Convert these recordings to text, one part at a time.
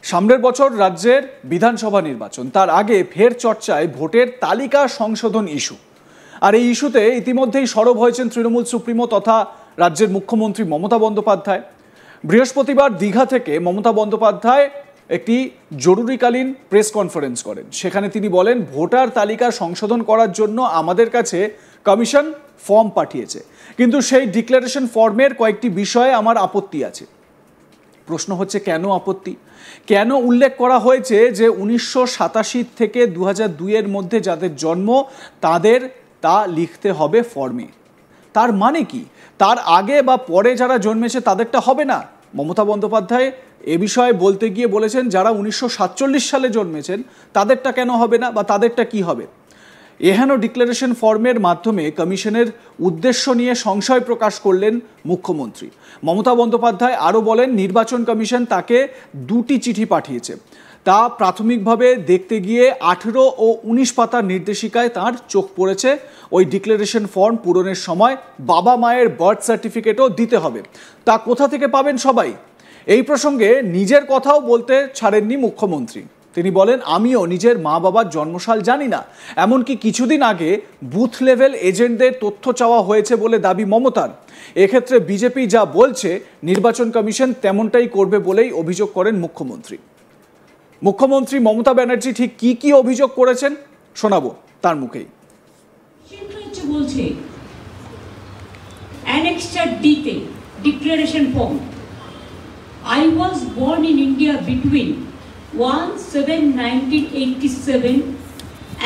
সামনের বছর রাজ্যের বিধানসভা নির্বাচন, তার আগে ফের চর্চায় ভোটের তালিকা সংশোধন ইস্যু। আর এই ইস্যুতে ইতিমধ্যেই সরব হয়েছেন তৃণমূল সুপ্রিমো তথা রাজ্যের মুখ্যমন্ত্রী মমতা বন্দ্যোপাধ্যায়। বৃহস্পতিবার দীঘা থেকে মমতা বন্দ্যোপাধ্যায় একটি জরুরিকালীন প্রেস কনফারেন্স করেন। সেখানে তিনি বলেন, ভোটার তালিকা সংশোধন করার জন্য আমাদের কাছে কমিশন ফর্ম পাঠিয়েছে, কিন্তু সেই ডিক্লারেশন ফর্মের কয়েকটি বিষয়ে আমার আপত্তি আছে। প্রশ্ন হচ্ছে, কেন আপত্তি? কেন উল্লেখ করা হয়েছে যে 1987 থেকে 2002 মধ্যে যাদের জন্ম তাদের তা লিখতে হবে ফর্মে? তার মানে কি তার আগে বা পরে যারা জন্মেছে তাদেরটা হবে না? মমতা বন্দ্যোপাধ্যায় এ বিষয়ে বলতে গিয়ে বলেছেন, যারা 1947 সালে জন্মেছেন তাদেরটা কেন হবে না, বা তাদেরটা কি হবে? এহেন ডিক্লারেশন ফর্মের মাধ্যমে কমিশনের উদ্দেশ্য নিয়ে সংশয় প্রকাশ করলেন মুখ্যমন্ত্রী মমতা বন্দ্যোপাধ্যায়। আরও বলেন, নির্বাচন কমিশন তাকে 2টি চিঠি পাঠিয়েছে। তা প্রাথমিকভাবে দেখতে গিয়ে 18 ও 19 পাতার নির্দেশিকায় তার চোখ পড়েছে। ওই ডিক্লারেশন ফর্ম পূরণের সময় বাবা মায়ের বার্থ সার্টিফিকেটও দিতে হবে। তা কোথা থেকে পাবেন সবাই? এই প্রসঙ্গে নিজের কথাও বলতে ছাড়েননি মুখ্যমন্ত্রী। তিনি বলেন, আমিও নিজের মা বাবার জন্মসাল জানি না। এমনকি কিছুদিন আগে বুথ লেভেল এজেন্টদের তথ্য চাওয়া হয়েছে বলে দাবি মমতার। এক্ষেত্রে বিজেপি যা বলছে, নির্বাচন কমিশন তেমনটাই করবে বলেই অভিযোগ করেন মুখ্যমন্ত্রী। মুখ্যমন্ত্রী মমতা ব্যানার্জি ঠিক কি কি অভিযোগ করেছেন শোনাবো তার মুখেই। বলছে অ্যানেক্সচার ডিতে declaration form, I was born in India between 1/7/1987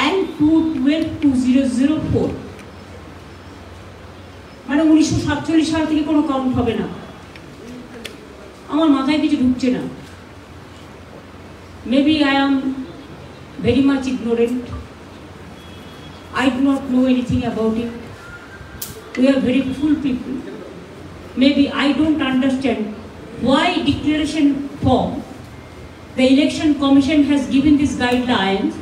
and 2/12/2004. মানে 1947 সাল থেকে কোনো কাউন্ট হবে না। আমার মাথায় কিছু ঢুকছে না। Maybe I am very much ignorant. I do not know anything about it. We are very full people. Maybe I don't understand why declaration form the election commission has given this guidelines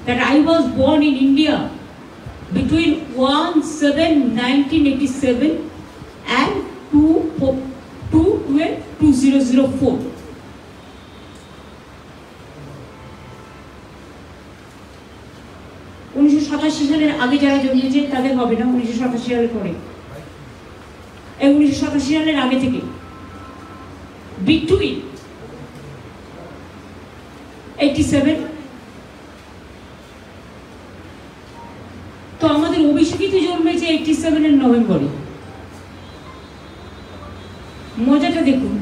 that I was born in India between 1/7/1987 and 2/12/2004. সালের আগে যারা জন্মেছে তাদের হবে না, 1987 সালের পরে। এই 1987 সালের আগে থেকে between 87, তো আমাদের অভিষেকিত জন্মেছে 87 এর নভেম্বরে। মজাটা দেখুন,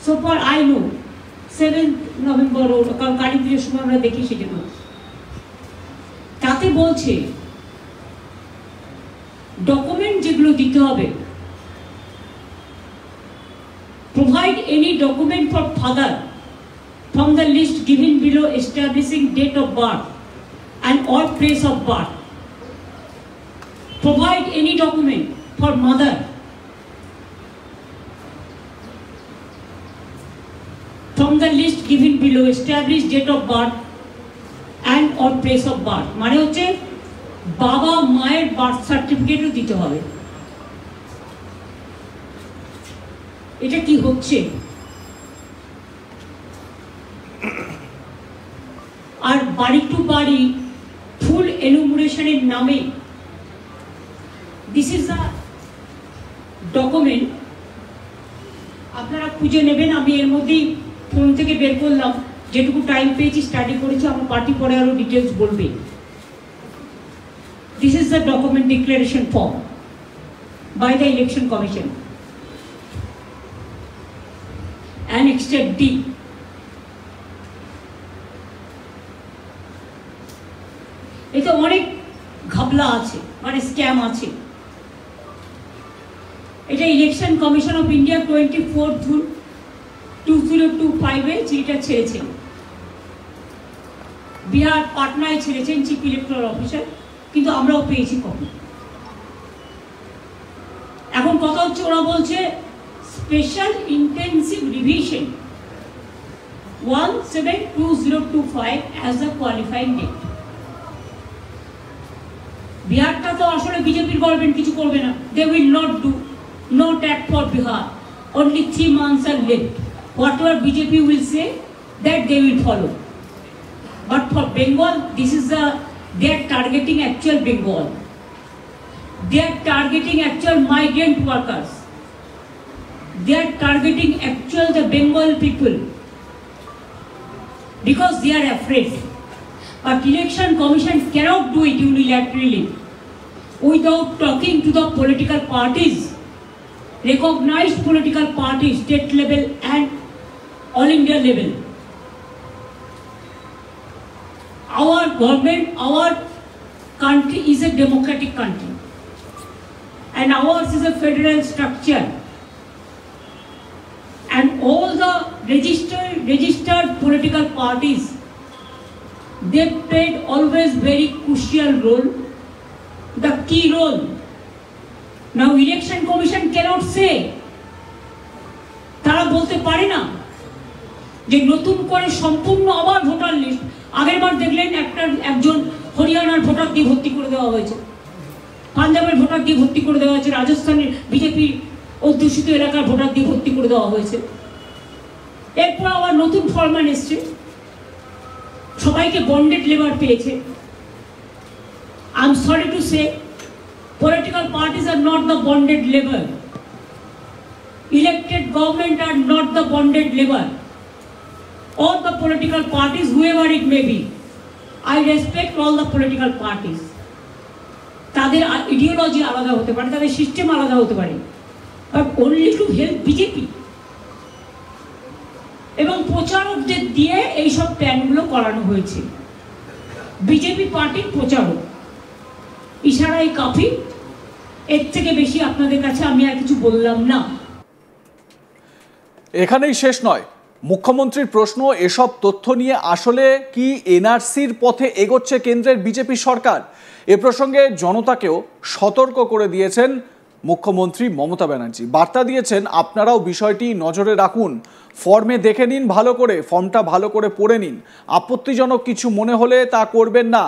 so far I know 7 November Kali পুজোর সময় আমরা দেখি সেটা। তাতে বলছে ডকুমেন্ট যেগুলো দিতে হবে, provide any document for father from the list given below establishing date of birth and or place of birth. Provide any document for mother from the list given below established date of birth and or place of birth. মানে হচ্ছে বাবা মায়ের birth সার্টিফিকেটও দিতে হবে। এটা কি হচ্ছে? আর বাড়ি টু বাড়ি ফুল এনুমারেশনের নামে দিস ইজ আ ডকুমেন্ট, আপনারা খুঁজে নেবেন। আমি এর মধ্যেই ফোন থেকে বের করলাম, যেটুকু টাইম পেয়েছি স্টাডি করেছি। আমার পার্টি পরে আরো ডিটেলস বলবে। This is the document declaration form by the election commission, Annexure D. এতে অনেক ঘাবলা আছে, মানে স্ক্যাম আছে। এটা election commission of India 24 June 2025 চিঠিটা ছেড়েছেন। বিহার পাটনায় ছেড়েছেন চিফ ইলেকট্রাল অফিসার, কিন্তু আমরাও পেয়েছি কপি। এখন কথা হচ্ছে, ওরা বলছে Special Intensive Revision 1/7/2025 as a qualifying date. বিহারটা তো আসলে বিজেপির গভর্নমেন্ট কিছু করবে না। They will not do, no tax for Bihar. Only 3 months are left. whatever BJP will say, that they will follow. But for Bengal, they are targeting actual Bengal. They are targeting actual migrant workers. They are targeting the Bengal people because they are afraid. But election commission cannot do it unilaterally without talking to the political parties, recognized political parties, state level and all India level. Our government, our country is a democratic country, and ours is a federal structure. And all the registered political parties, they played always very crucial role, the key role. Now election commission cannot say, তারা বলতে পারে না যে নতুন করে সম্পূর্ণ আবার voter list. আগেরবার দেখলেন একজন হরিয়ানার ভোটার দিয়ে ভর্তি করে দেওয়া হয়েছে, পাঞ্জাবের ভোটার দিয়ে ভর্তি করে দেওয়া হয়েছে, রাজস্থানের বিজেপি অধ্যুষিত এলাকার ভোটার দিয়ে ভর্তি করে দেওয়া হয়েছে। এরপর আবার নতুন ফরম্যাট এসছে, সবাইকে বন্ডেড লেবার পেয়েছে। I am sorry to say, political parties are not the bonded labor. Elected government are not the bonded labor. All the political parties, whoever it may be, I respect all the political parties. তাদের ideology আলাদা হতে পারে, তাদের system আলাদা হতে পারে, but only to help BJP. এবং প্রচারকদের দিয়ে এইসব প্ল্যানগুলো করানো হয়েছে। বিজেপি পার্টির প্রচারক ইশারাই কাফি, এর থেকে বেশি আপনাদের কাছে আমি আর কিছু বললাম না। এখানেই শেষ নয়, মুখ্যমন্ত্রীর প্রশ্ন, এসব তথ্য নিয়ে আসলে কি এনআরসির পথে এগোচ্ছে কেন্দ্রের বিজেপি সরকার? এ প্রসঙ্গে জনতাকেও সতর্ক করে দিয়েছেন মুখ্যমন্ত্রী মমতা ব্যানার্জি। বার্তা দিয়েছেন, আপনারাও বিষয়টি নজরে রাখুন, ফর্মে দেখে নিন ভালো করে, ফর্মটা ভালো করে পড়ে নিন, আপত্তিজনক কিছু মনে হলে তা করবেন না,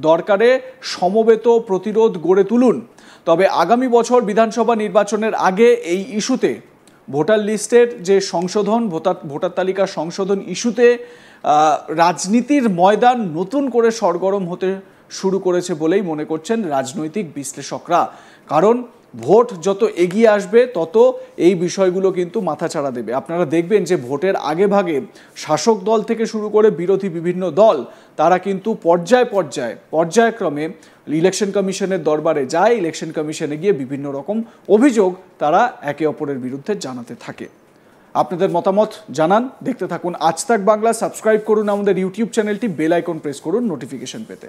দরকারে সমবেত প্রতিরোধ গড়ে তুলুন। তবে আগামী বছর বিধানসভা নির্বাচনের আগে এই ইস্যুতে, ভোটার লিস্টের যে সংশোধন, ভোটার তালিকা সংশোধন ইস্যুতে রাজনীতির ময়দান নতুন করে সরগরম হতে শুরু করেছে বলেই মনে করছেন রাজনৈতিক বিশ্লেষকরা। কারণ ভোট যত এগিয়ে আসবে তত এই বিষয়গুলো কিন্তু মাথাচাড়া দেবে। আপনারা দেখবেন যে ভোটের আগে ভাগে শাসক দল থেকে শুরু করে বিরোধী বিভিন্ন দল, তারা কিন্তু পর্যায়ক্রমে ইলেকশন কমিশনের দরবারে যায়, ইলেকশন কমিশনে গিয়ে বিভিন্ন রকম অভিযোগ তারা একে অপরের বিরুদ্ধে জানাতে থাকে। আপনাদের মতামত জানান, দেখতে থাকুন আজ তাক বাংলা। সাবস্ক্রাইব করুন আমাদের ইউটিউব চ্যানেলটি, বেল আইকন প্রেস করুন নোটিফিকেশন পেতে।